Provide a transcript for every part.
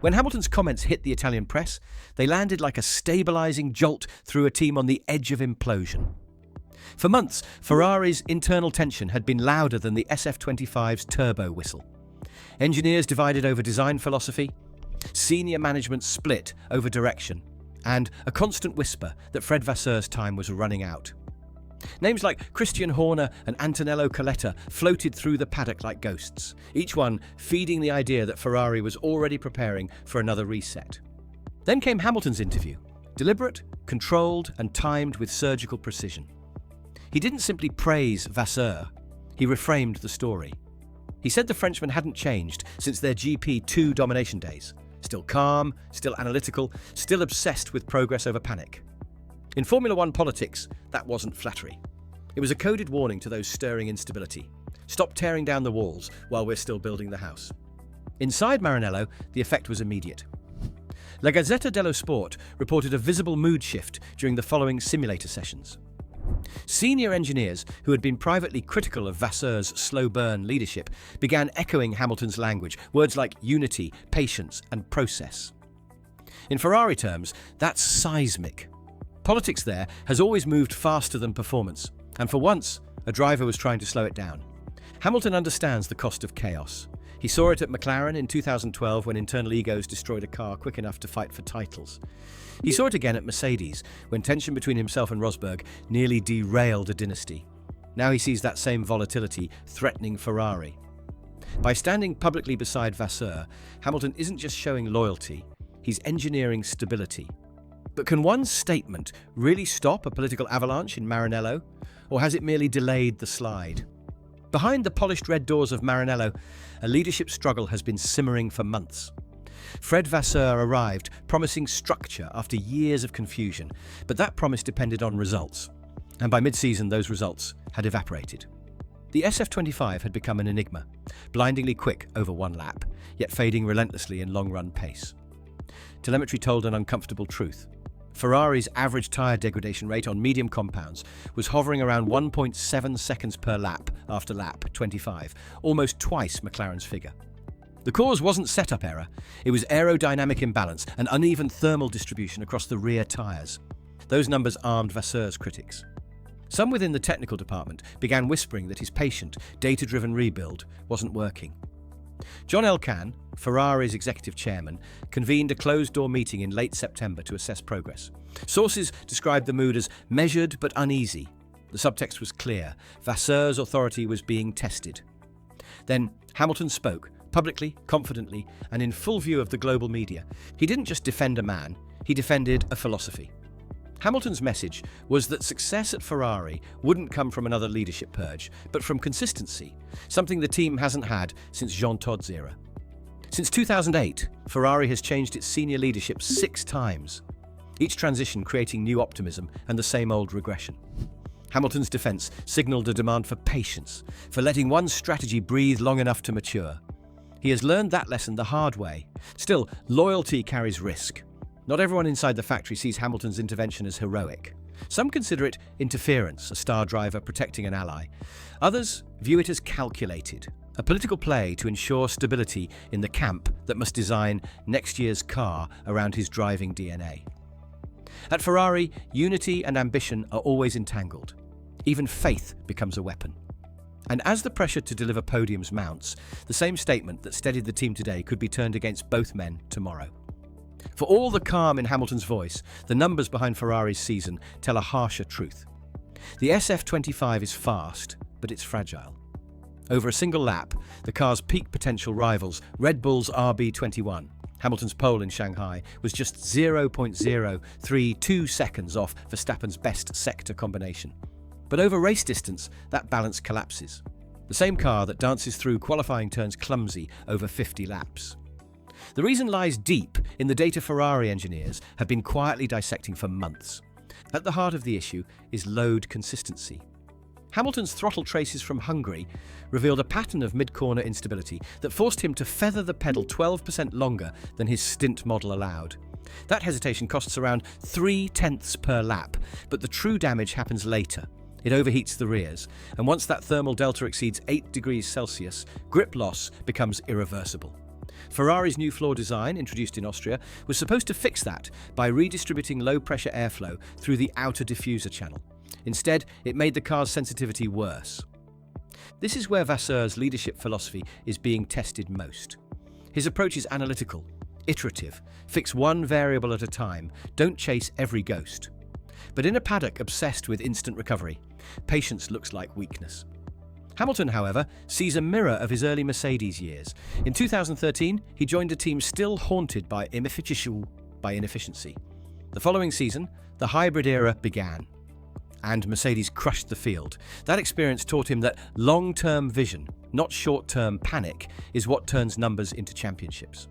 When Hamilton's comments hit the Italian press, they landed like a stabilizing jolt through a team on the edge of implosion. For months, Ferrari's internal tension had been louder than the SF25's turbo whistle. Engineers divided over design philosophy, senior management split over direction, and a constant whisper that Fred Vasseur's time was running out. Names like Christian Horner and Antonello Coletta floated through the paddock like ghosts, each one feeding the idea that Ferrari was already preparing for another reset. Then came Hamilton's interview, deliberate, controlled, and timed with surgical precision. He didn't simply praise Vasseur, he reframed the story. He said the Frenchman hadn't changed since their GP2 domination days. Still calm, still analytical, still obsessed with progress over panic. In Formula One politics, that wasn't flattery. It was a coded warning to those stirring instability. Stop tearing down the walls while we're still building the house. Inside Maranello, the effect was immediate. La Gazzetta dello Sport reported a visible mood shift during the following simulator sessions. Senior engineers who had been privately critical of Vasseur's slow-burn leadership began echoing Hamilton's language, words like unity, patience, and process. In Ferrari terms, that's seismic. Politics there has always moved faster than performance, and for once, a driver was trying to slow it down. Hamilton understands the cost of chaos. He saw it at McLaren in 2012 when internal egos destroyed a car quick enough to fight for titles. He saw it again at Mercedes when tension between himself and Rosberg nearly derailed a dynasty. Now he sees that same volatility threatening Ferrari. By standing publicly beside Vasseur, Hamilton isn't just showing loyalty, he's engineering stability. But can one statement really stop a political avalanche in Maranello, or has it merely delayed the slide? Behind the polished red doors of Maranello, a leadership struggle has been simmering for months. Fred Vasseur arrived, promising structure after years of confusion, but that promise depended on results, and by mid-season those results had evaporated. The SF25 had become an enigma, blindingly quick over one lap, yet fading relentlessly in long-run pace. Telemetry told an uncomfortable truth. Ferrari's average tyre degradation rate on medium compounds was hovering around 1.7 seconds per lap after lap 25, almost twice McLaren's figure. The cause wasn't setup error, it was aerodynamic imbalance and uneven thermal distribution across the rear tyres. Those numbers armed Vasseur's critics. Some within the technical department began whispering that his patient, data-driven rebuild wasn't working. John Elkann, Ferrari's executive chairman, convened a closed-door meeting in late September to assess progress. Sources described the mood as measured but uneasy. The subtext was clear. Vasseur's authority was being tested. Then Hamilton spoke, publicly, confidently, and in full view of the global media. He didn't just defend a man, he defended a philosophy. Hamilton's message was that success at Ferrari wouldn't come from another leadership purge, but from consistency, something the team hasn't had since Jean Todt's era. Since 2008, Ferrari has changed its senior leadership 6 times, each transition creating new optimism and the same old regression. Hamilton's defense signaled a demand for patience, for letting one strategy breathe long enough to mature. He has learned that lesson the hard way. Still, loyalty carries risk. Not everyone inside the factory sees Hamilton's intervention as heroic. Some consider it interference, a star driver protecting an ally. Others view it as calculated, a political play to ensure stability in the camp that must design next year's car around his driving DNA. At Ferrari, unity and ambition are always entangled. Even faith becomes a weapon. And as the pressure to deliver podiums mounts, the same statement that steadied the team today could be turned against both men tomorrow. For all the calm in Hamilton's voice, the numbers behind Ferrari's season tell a harsher truth. The SF25 is fast, but it's fragile. Over a single lap, the car's peak potential rivals, Red Bull's RB21, Hamilton's pole in Shanghai, was just 0.032 seconds off Verstappen's best sector combination. But over race distance, that balance collapses. The same car that dances through qualifying turns clumsy over 50 laps. The reason lies deep in the data Ferrari engineers have been quietly dissecting for months. At the heart of the issue is load consistency. Hamilton's throttle traces from Hungary revealed a pattern of mid-corner instability that forced him to feather the pedal 12% longer than his stint model allowed. That hesitation costs around 0.3 per lap, but the true damage happens later. It overheats the rears, and once that thermal delta exceeds 8 degrees Celsius, grip loss becomes irreversible. Ferrari's new floor design, introduced in Austria, was supposed to fix that by redistributing low-pressure airflow through the outer diffuser channel. Instead, it made the car's sensitivity worse. This is where Vasseur's leadership philosophy is being tested most. His approach is analytical, iterative, fix one variable at a time, don't chase every ghost. But in a paddock obsessed with instant recovery, patience looks like weakness. Hamilton, however, sees a mirror of his early Mercedes years. In 2013, he joined a team still haunted by inefficiency. The following season, the hybrid era began, and Mercedes crushed the field. That experience taught him that long-term vision, not short-term panic, is what turns numbers into championships.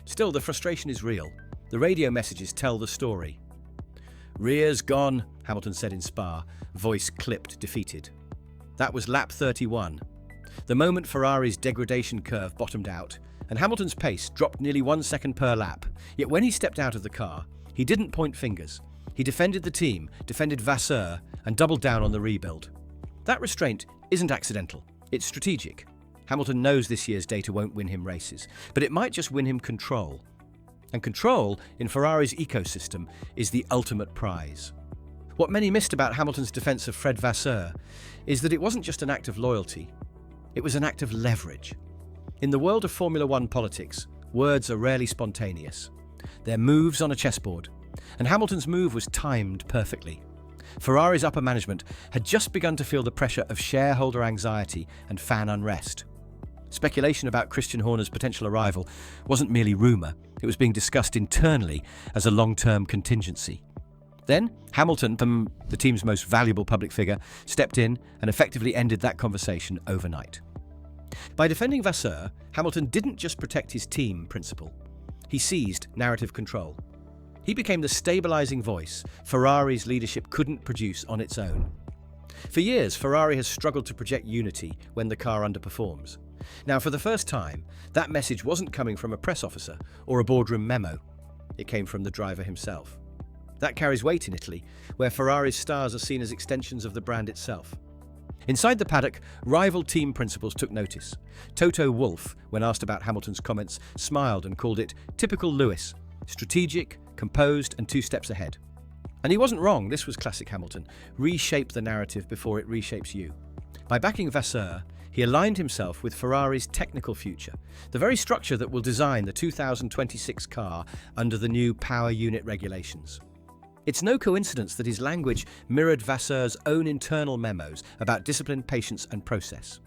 Still, the frustration is real. The radio messages tell the story. "Rear's gone," Hamilton said in Spa, voice clipped, defeated. That was lap 31, the moment Ferrari's degradation curve bottomed out, and Hamilton's pace dropped nearly 1 second per lap. Yet when he stepped out of the car, he didn't point fingers. He defended the team, defended Vasseur, and doubled down on the rebuild. That restraint isn't accidental, it's strategic. Hamilton knows this year's data won't win him races, but it might just win him control. And control, in Ferrari's ecosystem, is the ultimate prize. What many missed about Hamilton's defense of Fred Vasseur is that it wasn't just an act of loyalty, it was an act of leverage. In the world of Formula One politics, words are rarely spontaneous. They're moves on a chessboard, and Hamilton's move was timed perfectly. Ferrari's upper management had just begun to feel the pressure of shareholder anxiety and fan unrest. Speculation about Christian Horner's potential arrival wasn't merely rumour, it was being discussed internally as a long-term contingency. Then, Hamilton, the team's most valuable public figure, stepped in and effectively ended that conversation overnight. By defending Vasseur, Hamilton didn't just protect his team principle. He seized narrative control. He became the stabilizing voice Ferrari's leadership couldn't produce on its own. For years, Ferrari has struggled to project unity when the car underperforms. Now, for the first time, that message wasn't coming from a press officer or a boardroom memo. It came from the driver himself. That carries weight in Italy, where Ferrari's stars are seen as extensions of the brand itself. Inside the paddock, rival team principals took notice. Toto Wolff, when asked about Hamilton's comments, smiled and called it typical Lewis, strategic, composed, and 2 steps ahead. And he wasn't wrong, this was classic Hamilton. Reshape the narrative before it reshapes you. By backing Vasseur, he aligned himself with Ferrari's technical future, the very structure that will design the 2026 car under the new power unit regulations. It's no coincidence that his language mirrored Vasseur's own internal memos about discipline, patience, and process.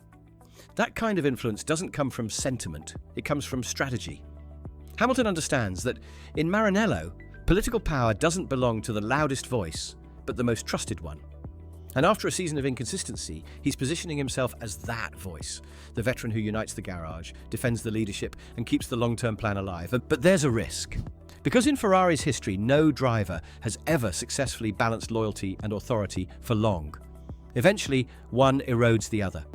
That kind of influence doesn't come from sentiment, it comes from strategy. Hamilton understands that, in Maranello, political power doesn't belong to the loudest voice, but the most trusted one. And after a season of inconsistency, he's positioning himself as that voice, the veteran who unites the garage, defends the leadership, and keeps the long-term plan alive. But there's a risk. Because in Ferrari's history, no driver has ever successfully balanced loyalty and authority for long. Eventually, one erodes the other.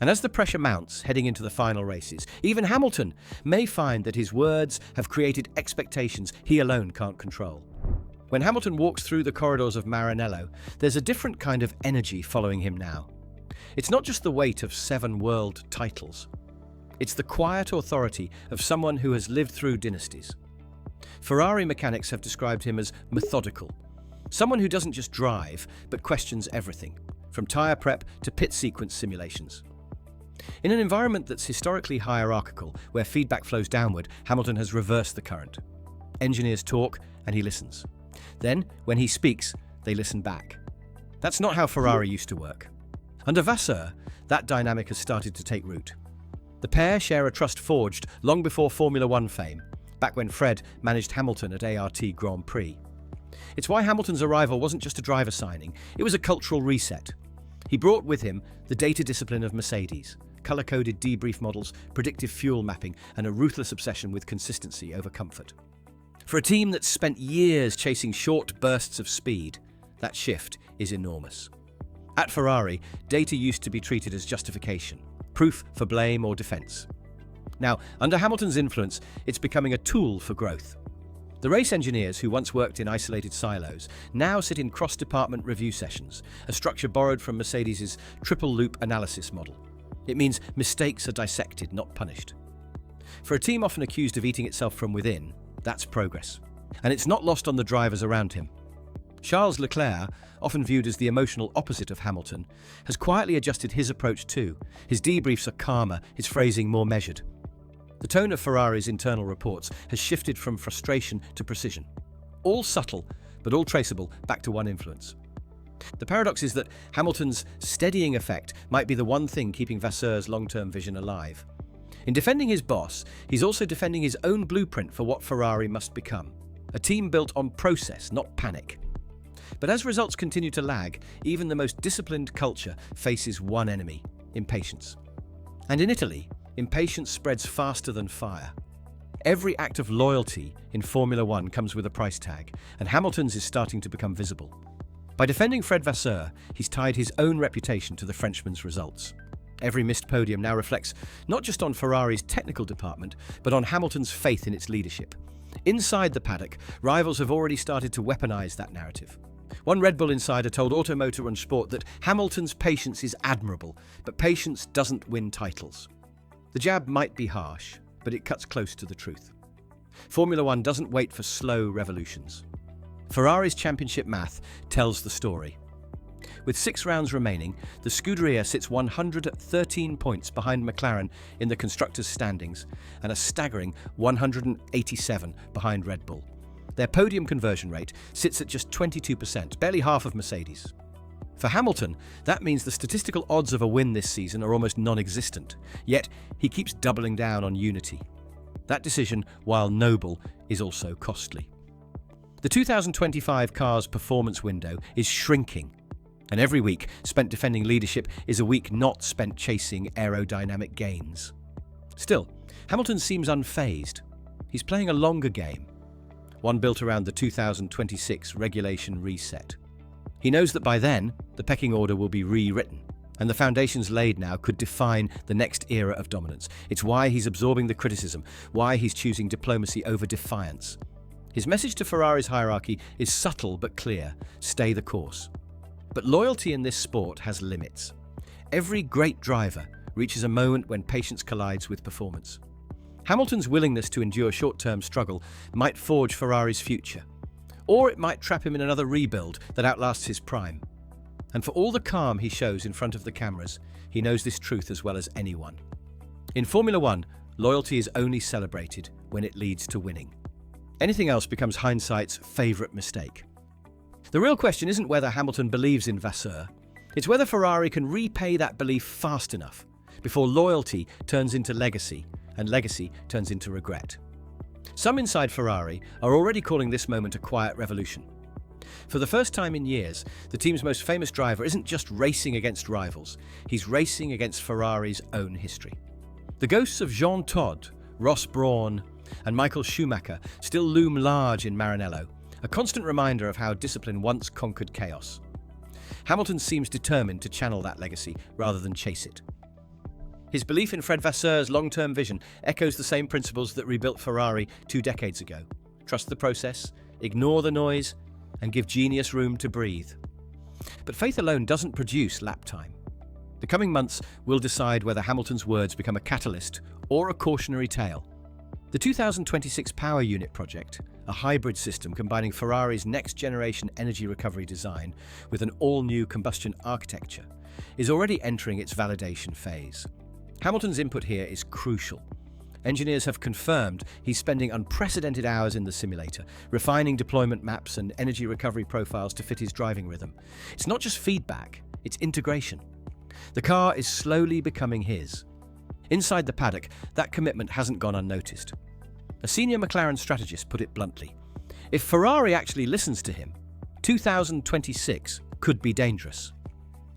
And as the pressure mounts heading into the final races, even Hamilton may find that his words have created expectations he alone can't control. When Hamilton walks through the corridors of Maranello, there's a different kind of energy following him now. It's not just the weight of 7 world titles. It's the quiet authority of someone who has lived through dynasties. Ferrari mechanics have described him as methodical, someone who doesn't just drive, but questions everything, from tyre prep to pit sequence simulations. In an environment that's historically hierarchical, where feedback flows downward, Hamilton has reversed the current. Engineers talk, and he listens. Then, when he speaks, they listen back. That's not how Ferrari used to work. Under Vasseur, that dynamic has started to take root. The pair share a trust forged long before Formula One fame, back when Fred managed Hamilton at ART Grand Prix. It's why Hamilton's arrival wasn't just a driver signing, it was a cultural reset. He brought with him the data discipline of Mercedes, colour-coded debrief models, predictive fuel mapping, and a ruthless obsession with consistency over comfort. For a team that's spent years chasing short bursts of speed, that shift is enormous. At Ferrari, data used to be treated as justification, proof for blame or defence. Now, under Hamilton's influence, it's becoming a tool for growth. The race engineers who once worked in isolated silos now sit in cross-department review sessions, a structure borrowed from Mercedes's triple-loop analysis model. It means mistakes are dissected, not punished. For a team often accused of eating itself from within, that's progress. And it's not lost on the drivers around him. Charles Leclerc, often viewed as the emotional opposite of Hamilton, has quietly adjusted his approach too. His debriefs are calmer, his phrasing more measured. The tone of Ferrari's internal reports has shifted from frustration to precision. All subtle, but all traceable back to one influence. The paradox is that Hamilton's steadying effect might be the one thing keeping Vasseur's long-term vision alive. In defending his boss, he's also defending his own blueprint for what Ferrari must become. A team built on process, not panic. But as results continue to lag, even the most disciplined culture faces one enemy: impatience. And in Italy, impatience spreads faster than fire. Every act of loyalty in Formula One comes with a price tag, and Hamilton's is starting to become visible. By defending Fred Vasseur, he's tied his own reputation to the Frenchman's results. Every missed podium now reflects not just on Ferrari's technical department, but on Hamilton's faith in its leadership. Inside the paddock, rivals have already started to weaponize that narrative. One Red Bull insider told Automotor and Sport that Hamilton's patience is admirable, but patience doesn't win titles. The jab might be harsh, but it cuts close to the truth. Formula One doesn't wait for slow revolutions. Ferrari's championship math tells the story. With 6 rounds remaining, the Scuderia sits 113 points behind McLaren in the constructors' standings and a staggering 187 behind Red Bull. Their podium conversion rate sits at just 22%, barely half of Mercedes. For Hamilton, that means the statistical odds of a win this season are almost non-existent, yet he keeps doubling down on unity. That decision, while noble, is also costly. The 2025 car's performance window is shrinking, and every week spent defending leadership is a week not spent chasing aerodynamic gains. Still, Hamilton seems unfazed. He's playing a longer game, one built around the 2026 regulation reset. He knows that by then, the pecking order will be rewritten, and the foundations laid now could define the next era of dominance. It's why he's absorbing the criticism, why he's choosing diplomacy over defiance. His message to Ferrari's hierarchy is subtle but clear: stay the course. But loyalty in this sport has limits. Every great driver reaches a moment when patience collides with performance. Hamilton's willingness to endure short-term struggle might forge Ferrari's future, or it might trap him in another rebuild that outlasts his prime. And for all the calm he shows in front of the cameras, he knows this truth as well as anyone. In Formula One, loyalty is only celebrated when it leads to winning. Anything else becomes hindsight's favourite mistake. The real question isn't whether Hamilton believes in Vasseur, it's whether Ferrari can repay that belief fast enough before loyalty turns into legacy and legacy turns into regret. Some inside Ferrari are already calling this moment a quiet revolution. For the first time in years, the team's most famous driver isn't just racing against rivals, he's racing against Ferrari's own history. The ghosts of Jean Todt, Ross Brawn, and Michael Schumacher still loom large in Maranello, a constant reminder of how discipline once conquered chaos. Hamilton seems determined to channel that legacy rather than chase it. His belief in Fred Vasseur's long-term vision echoes the same principles that rebuilt Ferrari 2 decades ago. Trust the process, ignore the noise, and give genius room to breathe. But faith alone doesn't produce lap time. The coming months will decide whether Hamilton's words become a catalyst or a cautionary tale. The 2026 Power Unit project, a hybrid system combining Ferrari's next-generation energy recovery design with an all-new combustion architecture, is already entering its validation phase. Hamilton's input here is crucial. Engineers have confirmed he's spending unprecedented hours in the simulator, refining deployment maps and energy recovery profiles to fit his driving rhythm. It's not just feedback, it's integration. The car is slowly becoming his. Inside the paddock, that commitment hasn't gone unnoticed. A senior McLaren strategist put it bluntly: if Ferrari actually listens to him, 2026 could be dangerous.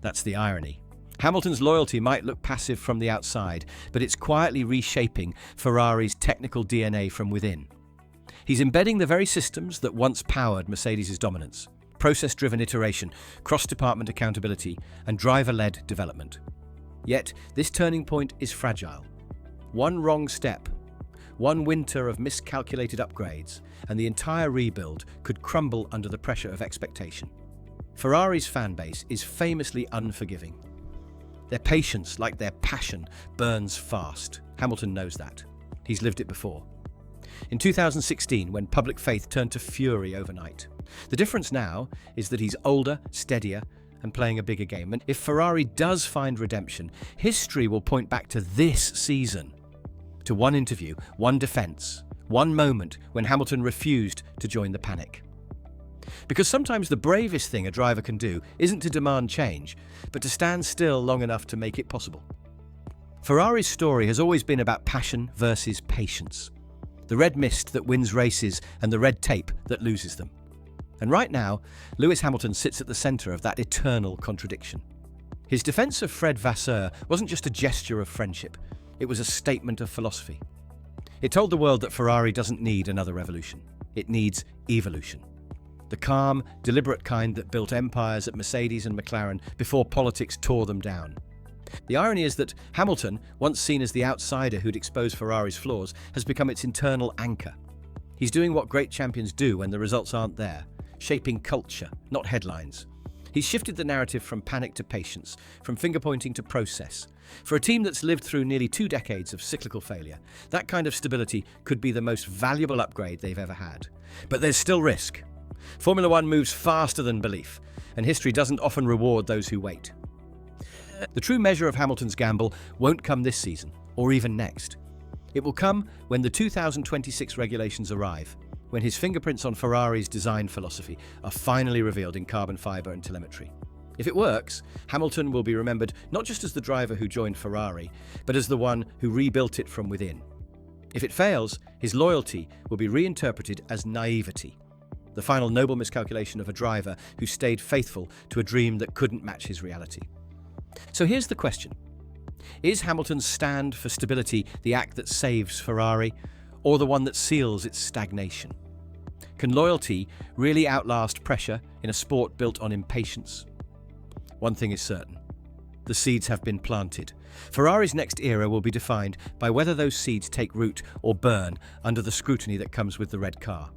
That's the irony. Hamilton's loyalty might look passive from the outside, but it's quietly reshaping Ferrari's technical DNA from within. He's embedding the very systems that once powered Mercedes' dominance: process-driven iteration, cross-department accountability, and driver-led development. Yet, this turning point is fragile. One wrong step, one winter of miscalculated upgrades, and the entire rebuild could crumble under the pressure of expectation. Ferrari's fan base is famously unforgiving. Their patience, like their passion, burns fast. Hamilton knows that. He's lived it before. In 2016, when public faith turned to fury overnight. The difference now is that he's older, steadier, and playing a bigger game. And if Ferrari does find redemption, history will point back to this season, to one interview, one defence, one moment when Hamilton refused to join the panic. Because sometimes the bravest thing a driver can do isn't to demand change, but to stand still long enough to make it possible. Ferrari's story has always been about passion versus patience. The red mist that wins races and the red tape that loses them. And right now, Lewis Hamilton sits at the centre of that eternal contradiction. His defence of Fred Vasseur wasn't just a gesture of friendship, it was a statement of philosophy. It told the world that Ferrari doesn't need another revolution, it needs evolution. The calm, deliberate kind that built empires at Mercedes and McLaren before politics tore them down. The irony is that Hamilton, once seen as the outsider who'd expose Ferrari's flaws, has become its internal anchor. He's doing what great champions do when the results aren't there, shaping culture, not headlines. He's shifted the narrative from panic to patience, from finger-pointing to process. For a team that's lived through nearly 2 decades of cyclical failure, that kind of stability could be the most valuable upgrade they've ever had. But there's still risk. Formula One moves faster than belief, and history doesn't often reward those who wait. The true measure of Hamilton's gamble won't come this season, or even next. It will come when the 2026 regulations arrive, when his fingerprints on Ferrari's design philosophy are finally revealed in carbon fibre and telemetry. If it works, Hamilton will be remembered not just as the driver who joined Ferrari, but as the one who rebuilt it from within. If it fails, his loyalty will be reinterpreted as naivety, the final noble miscalculation of a driver who stayed faithful to a dream that couldn't match his reality. So here's the question. Is Hamilton's stand for stability the act that saves Ferrari, or the one that seals its stagnation? Can loyalty really outlast pressure in a sport built on impatience? One thing is certain. The seeds have been planted. Ferrari's next era will be defined by whether those seeds take root or burn under the scrutiny that comes with the red car.